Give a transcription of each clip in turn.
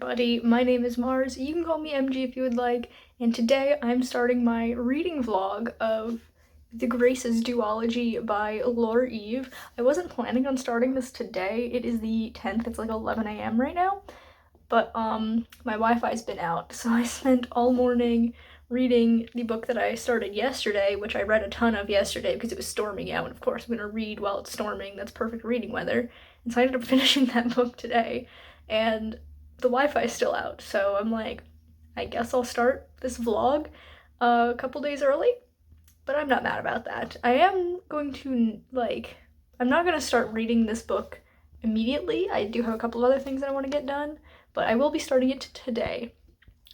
everybody, my name is Mars. You can call me MG if you would like, and today I'm starting my reading vlog of The Graces duology by Laure. I wasn't planning on starting this today. It is the 10th, it's like 11 a.m. right now, but my Wi-Fi's been out, so I spent all morning reading the book that I started yesterday, which I read a ton of yesterday because it was storming out, and of course I'm gonna read while it's storming. That's perfect reading weather. And so I ended up finishing that book today, and the Wi-Fi is still out, so I'm like, I guess I'll start this vlog a couple days early, but I'm not mad about that. I am going to, I'm not gonna start reading this book immediately. I do have a couple other things that I want to get done, but I will be starting it today.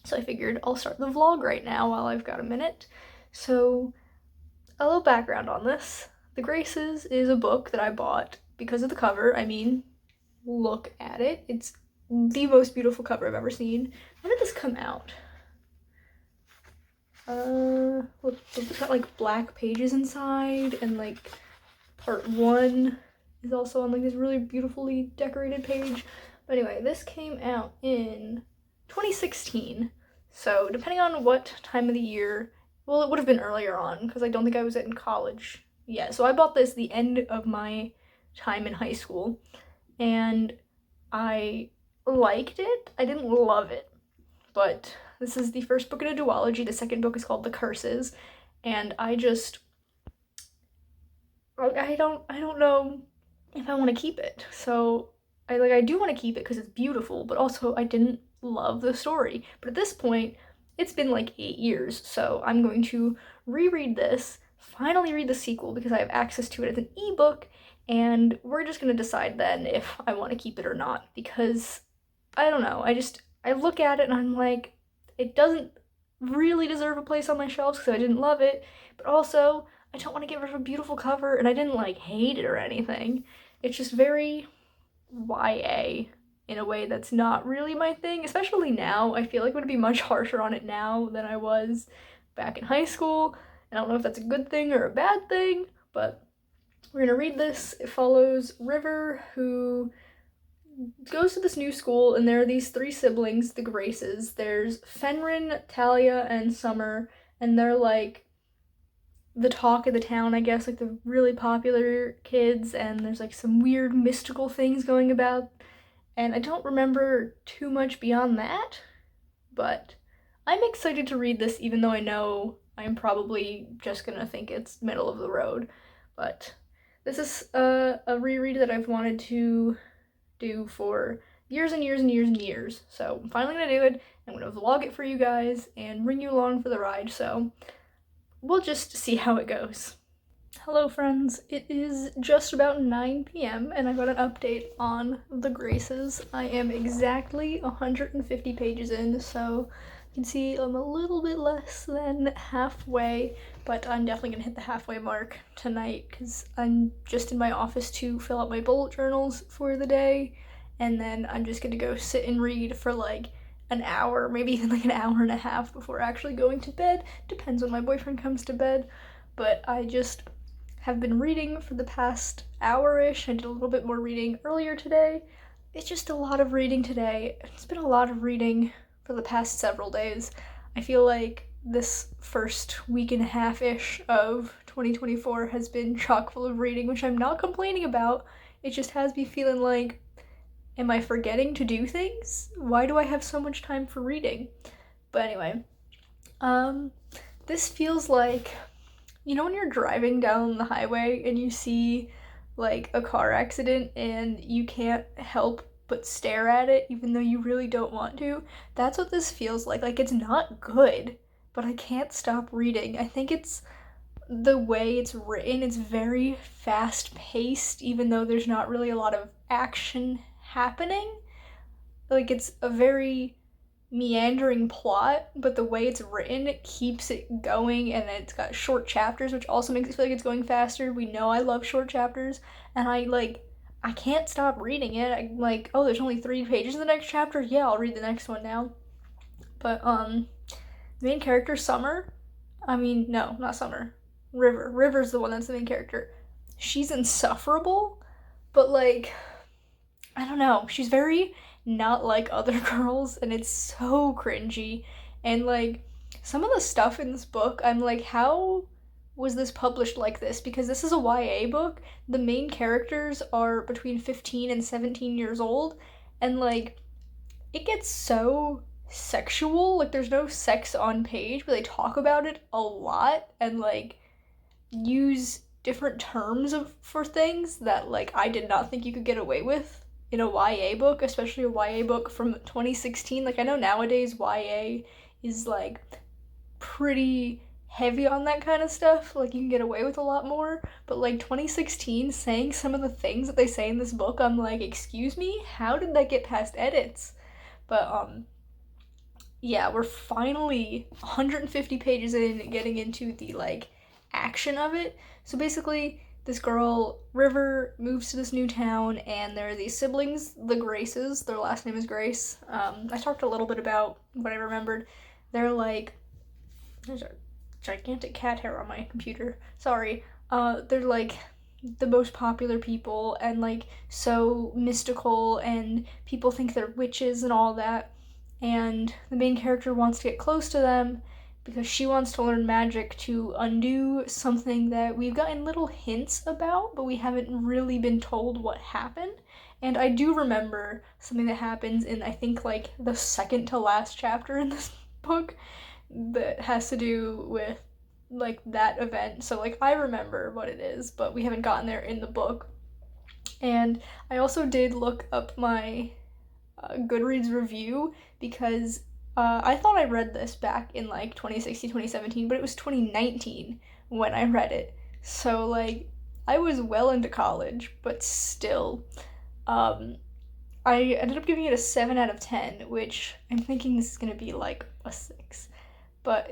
So I figured I'll start the vlog right now while I've got a minute. So, a little background on this. The Graces is a book that I bought because of the cover. I mean, look at it. It's the most beautiful cover I've ever seen. When did this come out? Look, it's got like black pages inside, and like part 1 is also on like this really beautifully decorated page. But anyway, this came out in 2016. So depending on what time of the year, well, it would have been earlier on because I don't think I was in college yet. So I bought this the end of my time in high school, and I liked it. I didn't love it, but this is the first book in a duology. The second book is called The Curses, and I don't know if I want to keep it. So I do want to keep it because it's beautiful, but also I didn't love the story. But at this point, it's been like 8 years, so I'm going to reread this, finally read the sequel because I have access to it as an ebook, and we're just going to decide then if I want to keep it or not, because I don't know, I look at it and I'm like, it doesn't really deserve a place on my shelves because I didn't love it, but also I don't want to get rid of a beautiful cover, and I didn't like hate it or anything. It's just very YA in a way that's not really my thing, especially now. I feel like I would be much harsher on it now than I was back in high school. I don't know if that's a good thing or a bad thing, but we're gonna read this. It follows River, who goes to this new school, and there are these 3 siblings, the Graces. There's Fenrin, Talia, and Summer, and they're like the talk of the town, I guess, like the really popular kids, and there's like some weird mystical things going about, and I don't remember too much beyond that, but I'm excited to read this even though I know I'm probably just gonna think it's middle of the road. But this is a reread that I've wanted to do for years and years and years and years, so I'm finally gonna do it. I'm gonna vlog it for you guys and bring you along for the ride, so we'll just see how it goes. Hello friends, it is just about 9 p.m. and I got an update on The Graces. I am exactly 150 pages in, so you can see I'm a little bit less than halfway, but I'm definitely gonna hit the halfway mark tonight because I'm just in my office to fill out my bullet journals for the day, and then I'm just gonna go sit and read for like an hour, maybe even like an hour and a half before actually going to bed. Depends when my boyfriend comes to bed, but I just have been reading for the past hour-ish. I did a little bit more reading earlier today. It's just a lot of reading today. It's been a lot of reading for the past several days. I feel like this first week and a half-ish of 2024 has been chock full of reading, which I'm not complaining about. It just has me feeling like, am I forgetting to do things? Why do I have so much time for reading? But anyway, this feels like, you know when you're driving down the highway and you see like a car accident and you can't help but stare at it even though you really don't want to? That's what this feels like. Like, it's not good, but I can't stop reading. I think it's the way it's written. It's very fast paced even though there's not really a lot of action happening. Like, it's a very meandering plot, but the way it's written keeps it going, and it's got short chapters, which also makes it feel like it's going faster. We know I love short chapters, and I can't stop reading it. I'm like, oh, there's only 3 pages in the next chapter? Yeah, I'll read the next one now. But the main character, Summer, no, not Summer, River's the one that's the main character. She's insufferable, but like, I don't know, she's very not like other girls, and it's so cringy. And like some of the stuff in this book, I'm like, how was this published like this? Because this is a YA book. The main characters are between 15 and 17 years old, and like it gets so sexual. Like there's no sex on page, but they talk about it a lot and like use different terms for things that like I did not think you could get away with in a YA book, especially a YA book from 2016. Like I know nowadays YA is like pretty heavy on that kind of stuff. Like you can get away with a lot more, but like 2016 saying some of the things that they say in this book, I'm like, "Excuse me? How did that get past edits?" But yeah, we're finally 150 pages in, getting into the like action of it. So basically, this girl River moves to this new town, and there are these siblings, the Graces. Their last name is Grace. I talked a little bit about what I remembered. They're like, there's a gigantic cat hair on my computer. Sorry. They're like the most popular people, and like so mystical, and people think they're witches and all that. And the main character wants to get close to them because she wants to learn magic to undo something that we've gotten little hints about, but we haven't really been told what happened. And I do remember something that happens in, I think, like the second to last chapter in this book that has to do with like that event. So like I remember what it is, but we haven't gotten there in the book. And I also did look up my Goodreads review because I thought I read this back in like 2016, 2017, but it was 2019 when I read it. So like I was well into college, but still, I ended up giving it a 7 out of 10, which I'm thinking this is gonna be like a 6. But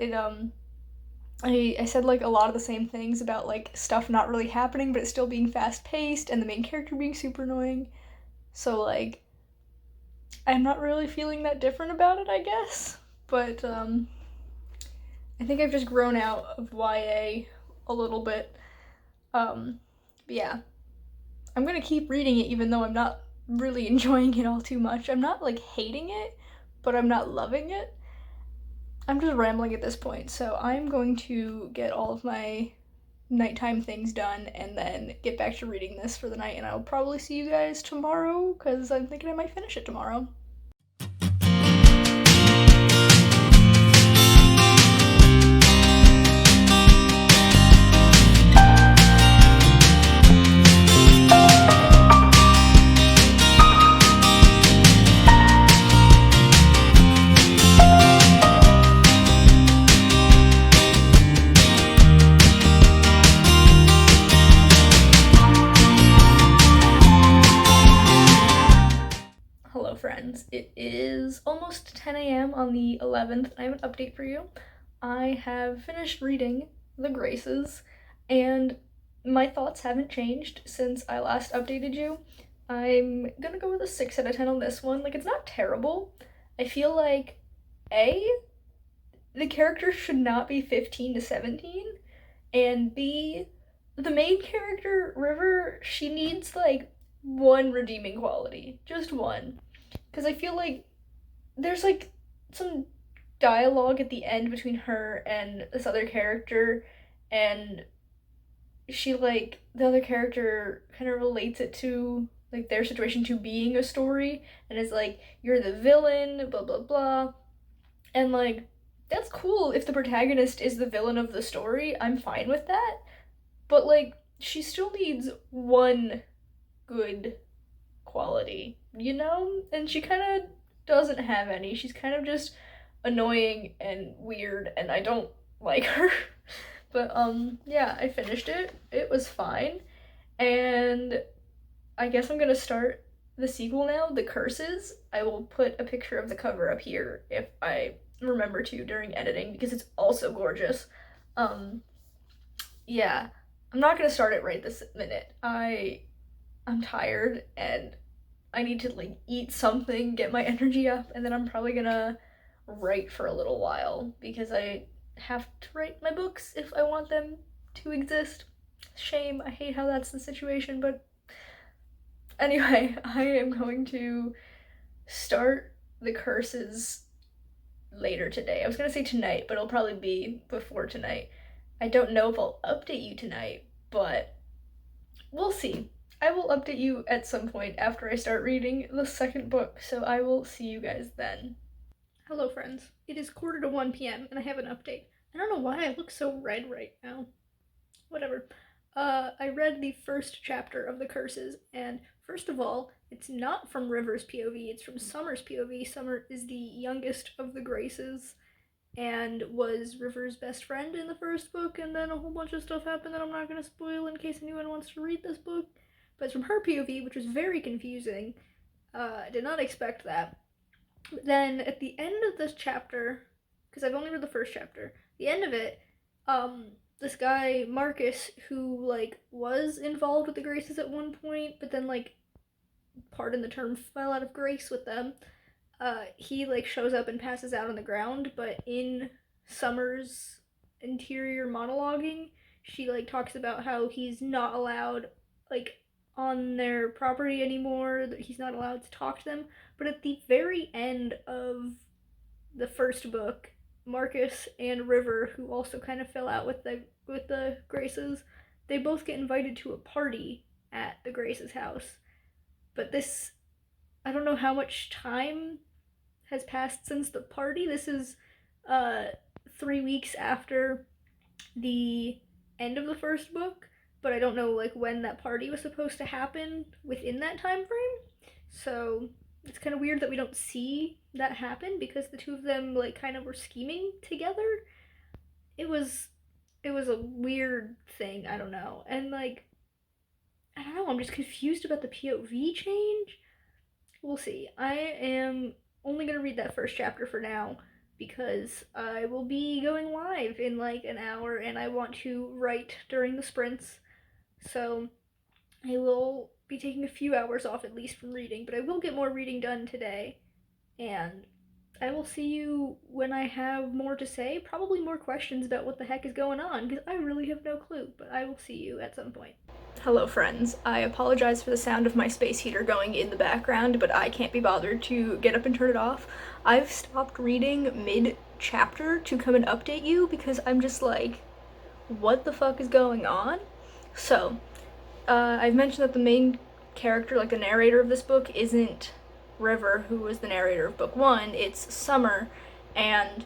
I said like a lot of the same things about like stuff not really happening, but it still being fast paced and the main character being super annoying. So like I'm not really feeling that different about it, I guess. But I think I've just grown out of YA a little bit. But yeah, I'm gonna keep reading it even though I'm not really enjoying it all too much. I'm not like hating it, but I'm not loving it. I'm just rambling at this point, so I'm going to get all of my nighttime things done and then get back to reading this for the night, and I'll probably see you guys tomorrow because I'm thinking I might finish it tomorrow. Hello, friends. It is almost 10 a.m. on the 11th. I have an update for you. I have finished reading The Graces, and my thoughts haven't changed since I last updated you. I'm gonna go with a 6 out of 10 on this one. Like, it's not terrible. I feel like, A, the character should not be 15 to 17, and B, the main character, River, she needs, like, one redeeming quality. Just one. Because I feel like there's like some dialogue at the end between her and this other character, and she like the other character kind of relates it to like their situation to being a story, and is like, you're the villain, blah blah blah. And like that's cool if the protagonist is the villain of the story. I'm fine with that. But like she still needs one good quality, you know? And she kind of doesn't have any. She's kind of just annoying and weird, and I don't like her. But yeah, I finished it. It was fine. And I guess I'm gonna start the sequel now, The Curses. I will put a picture of the cover up here if I remember to during editing because it's also gorgeous. Um yeah, I'm not gonna start it right this minute. I'm tired and I need to like eat something, get my energy up, and then I'm probably gonna write for a little while because I have to write my books if I want them to exist. Shame, I hate how that's the situation, but anyway, I am going to start the curses later today. I was gonna say tonight, but it'll probably be before tonight. I don't know if I'll update you tonight, but we'll see. I will update you at some point after I start reading the second book, so I will see you guys then. Hello, friends. It is 1:45 p.m., and I have an update. I don't know why I look so red right now. Whatever. I read the first chapter of The Curses, and first of all, it's not from River's POV, it's from Summer's POV. Summer is the youngest of the Graces and was River's best friend in the first book, and then a whole bunch of stuff happened that I'm not going to spoil in case anyone wants to read this book. But it's from her POV, which was very confusing. I did not expect that. But then at the end of this chapter, because I've only read the first chapter, the end of it, this guy Marcus, who like was involved with the Graces at one point, but then like, pardon the term, fell out of grace with them. He like shows up and passes out on the ground, but in Summer's interior monologuing, she like talks about how he's not allowed like on their property anymore, that he's not allowed to talk to them. But at the very end of the first book, Marcus and River, who also kind of fell out with the Graces, they both get invited to a party at the Graces' house. But this, I don't know how much time has passed since the party. This is 3 weeks after the end of the first book, but I don't know like when that party was supposed to happen within that time frame. So it's kind of weird that we don't see that happen because the two of them like kind of were scheming together. It was a weird thing, I don't know. And like, I don't know, I'm just confused about the POV change. We'll see. I am only going to read that first chapter for now because I will be going live in like an hour and I want to write during the sprints. So I will be taking a few hours off at least from reading, but I will get more reading done today. And I will see you when I have more to say, probably more questions about what the heck is going on, because I really have no clue, but I will see you at some point. Hello, friends. I apologize for the sound of my space heater going in the background, but I can't be bothered to get up and turn it off. I've stopped reading mid-chapter to come and update you because I'm just like, what the fuck is going on? So, I've mentioned that the main character, like the narrator of this book, isn't River, who was the narrator of book 1, it's Summer, and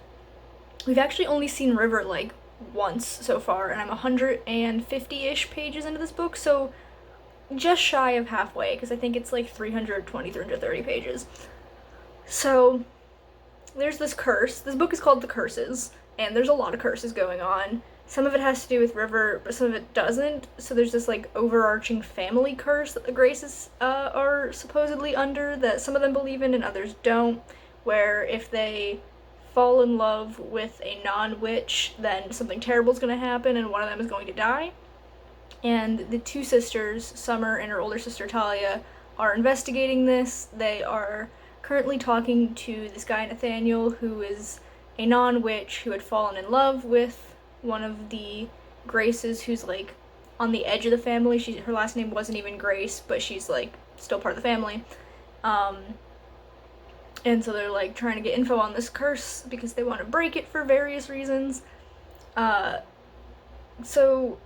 we've actually only seen River like once so far, and I'm 150-ish pages into this book, so just shy of halfway, because I think it's like 320, 330 pages. So there's this curse. This book is called The Curses, and there's a lot of curses going on. Some of it has to do with River, but some of it doesn't. So there's this like overarching family curse that the Graces are supposedly under, that some of them believe in and others don't, where if they fall in love with a non-witch, then something terrible is going to happen and one of them is going to die. And the two sisters, Summer and her older sister Talia, are investigating this. They are currently talking to this guy Nathaniel, who is a non-witch who had fallen in love with one of the Graces, who's like on the edge of the family. Her last name wasn't even Grace, but she's like still part of the family. And so they're like trying to get info on this curse because they want to break it for various reasons. So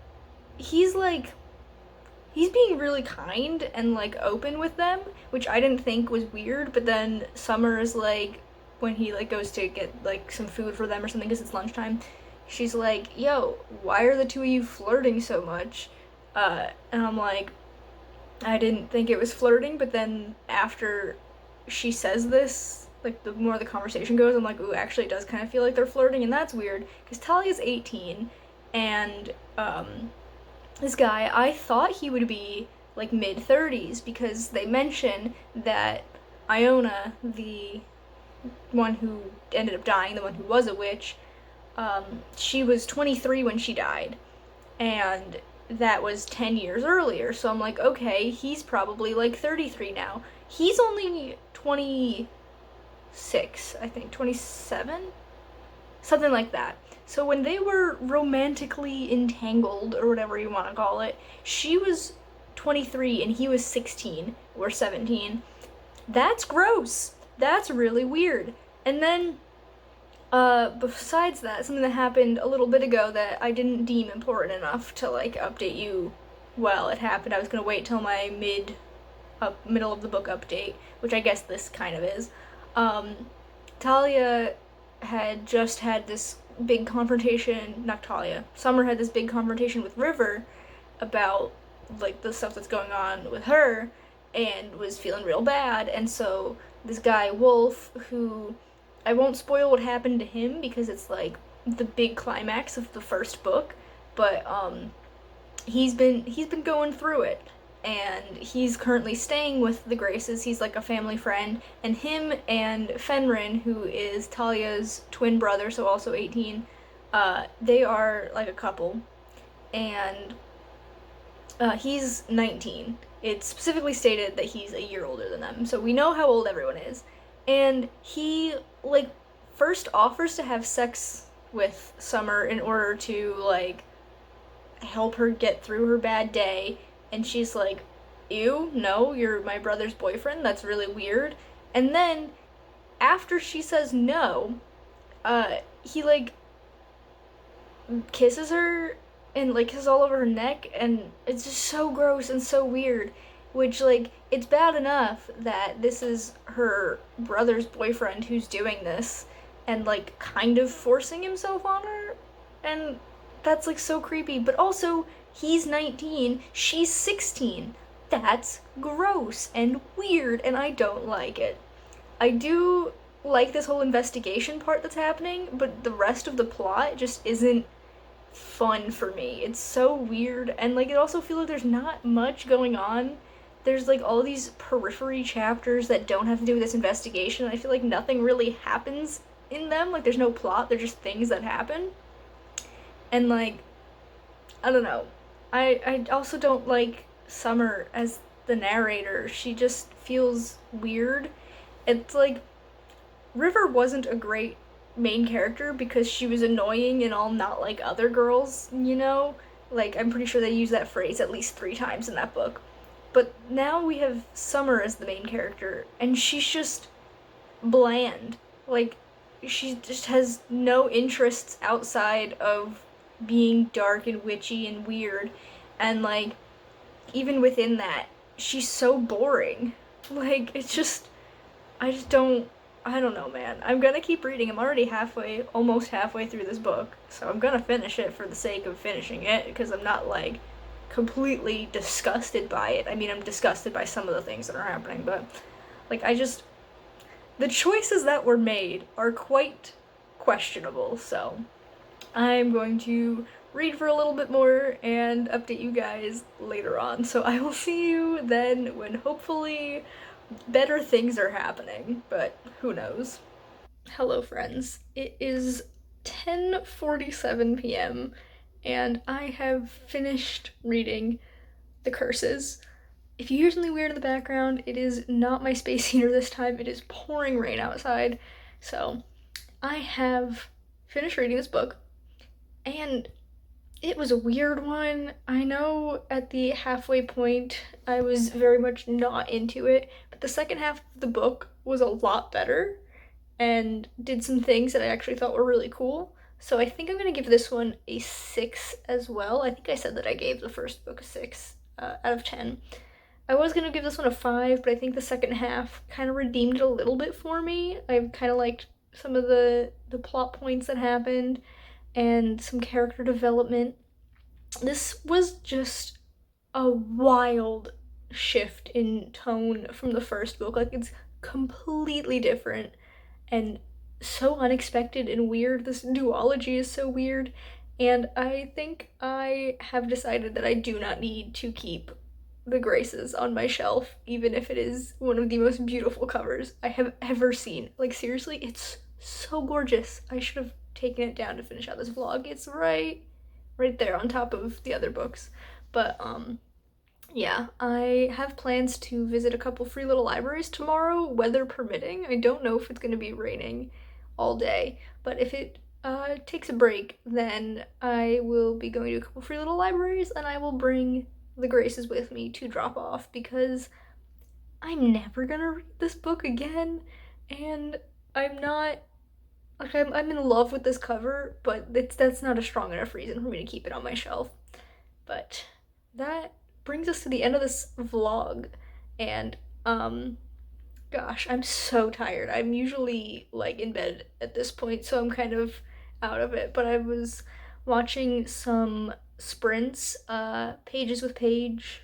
he's being really kind and like open with them, which I didn't think was weird, but then Summer is like, when he like goes to get like some food for them or something because it's lunchtime, she's like, yo, why are the two of you flirting so much? And I'm like, I didn't think it was flirting, but then after she says this, like the more the conversation goes, I'm like, ooh, actually it does kind of feel like they're flirting, and that's weird, because Talia's 18, and this guy, I thought he would be like mid-30s, because they mention that Iona, the one who ended up dying, the one who was a witch, she was 23 when she died, and that was 10 years earlier, so I'm like, okay, he's probably like 33 now. He's only 26, I think, 27? Something like that. So when they were romantically entangled, or whatever you want to call it, she was 23 and he was 16 or 17. That's gross. that's really weird. And then, besides that, something that happened a little bit ago that I didn't deem important enough to, like, update you while it happened. I was gonna wait till my middle of the book update, which I guess this kind of is. Um, Talia had just had this big confrontation, not Talia, Summer had this big confrontation with River about, like, the stuff that's going on with her, and was feeling real bad. And so this guy Wolf, who I won't spoil what happened to him because it's like the big climax of the first book, but he's been going through it, and he's currently staying with the Graces. He's like a family friend, and him and Fenrin, who is Talia's twin brother, so also 18, they are like a couple, and he's 19. It's specifically stated that he's a year older than them, so we know how old everyone is. And he, like, first offers to have sex with Summer in order to, like, help her get through her bad day. And she's like, ew, no, you're my brother's boyfriend. That's really weird. And then, after she says no, he, like, kisses her and like kisses all over her neck, and it's just so gross and so weird. Which, like, it's bad enough that this is her brother's boyfriend who's doing this and, like, kind of forcing himself on her, and that's, like, so creepy. But also, he's 19, she's 16. That's gross and weird, and I don't like it. I do like this whole investigation part that's happening, but the rest of the plot just isn't fun for me. It's so weird, and, like, it also feels like there's not much going on. There's, like, all these periphery chapters that don't have to do with this investigation. I feel like nothing really happens in them. Like, there's no plot, they're just things that happen. And, like, I don't know. I also don't like Summer as the narrator. She just feels weird. It's like River wasn't a great main character because she was annoying and all not like other girls, you know? Like, I'm pretty sure they use that phrase at least 3 times in that book. But now we have Summer as the main character, and she's just bland. Like, she just has no interests outside of being dark and witchy and weird. And, like, even within that, she's so boring. Like, it's just, I don't know, man. I'm gonna keep reading. I'm already almost halfway through this book, so I'm gonna finish it for the sake of finishing it, because I'm not, like, completely disgusted by it. I mean, I'm disgusted by some of the things that are happening, but, like, the choices that were made are quite questionable, so I'm going to read for a little bit more and update you guys later on. So I will see you then when hopefully better things are happening, but who knows. Hello friends, it is 10:47 p.m. and I have finished reading The Curses. If you hear something weird in the background, it is not my space heater this time. It is pouring rain outside. So I have finished reading this book, and it was a weird one. I know at the halfway point I was very much not into it, but the second half of the book was a lot better and did some things that I actually thought were really cool. So I think I'm gonna give this one a 6 as well. I think I said that I gave the first book a 6 out of 10. I was gonna give this one a 5, but I think the second half kind of redeemed it a little bit for me. I kind of liked some of the plot points that happened and some character development. This was just a wild shift in tone from the first book. Like, it's completely different and so unexpected and weird. This duology is so weird, and I think I have decided that I do not need to keep The Graces on my shelf, even if it is one of the most beautiful covers I have ever seen. Like, seriously, it's so gorgeous. I should have taken it down to finish out this vlog. It's right there on top of the other books. But yeah, I have plans to visit a couple free little libraries tomorrow, weather permitting. I don't know if it's going to be raining all day, but if it takes a break, then I will be going to a couple free little libraries, and I will bring The Graces with me to drop off, because I'm never gonna read this book again, and I'm not like I'm in love with this cover, but that's not a strong enough reason for me to keep it on my shelf. But that brings us to the end of this vlog, and um gosh, I'm so tired. I'm usually like in bed at this point, so I'm kind of out of it. But I was watching some sprints, Pages with Paige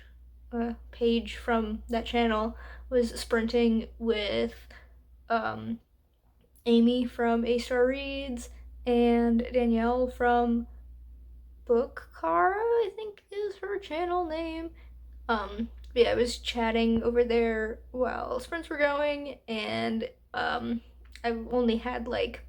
from that channel was sprinting with um, Amy from A Star Reads and Danielle from Book Cara, I think is her channel name. Yeah, I was chatting over there while sprints were going, and I only had like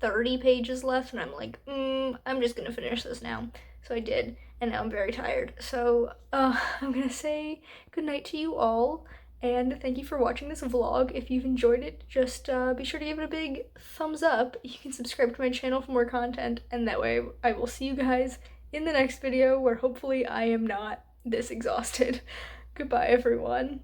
30 pages left, and I'm like, I'm just gonna finish this now. So I did, and now I'm very tired. So I'm gonna say goodnight to you all, and thank you for watching this vlog. If you've enjoyed it, just be sure to give it a big thumbs up. You can subscribe to my channel for more content, and that way I will see you guys in the next video where hopefully I am not this exhausted. Goodbye, everyone.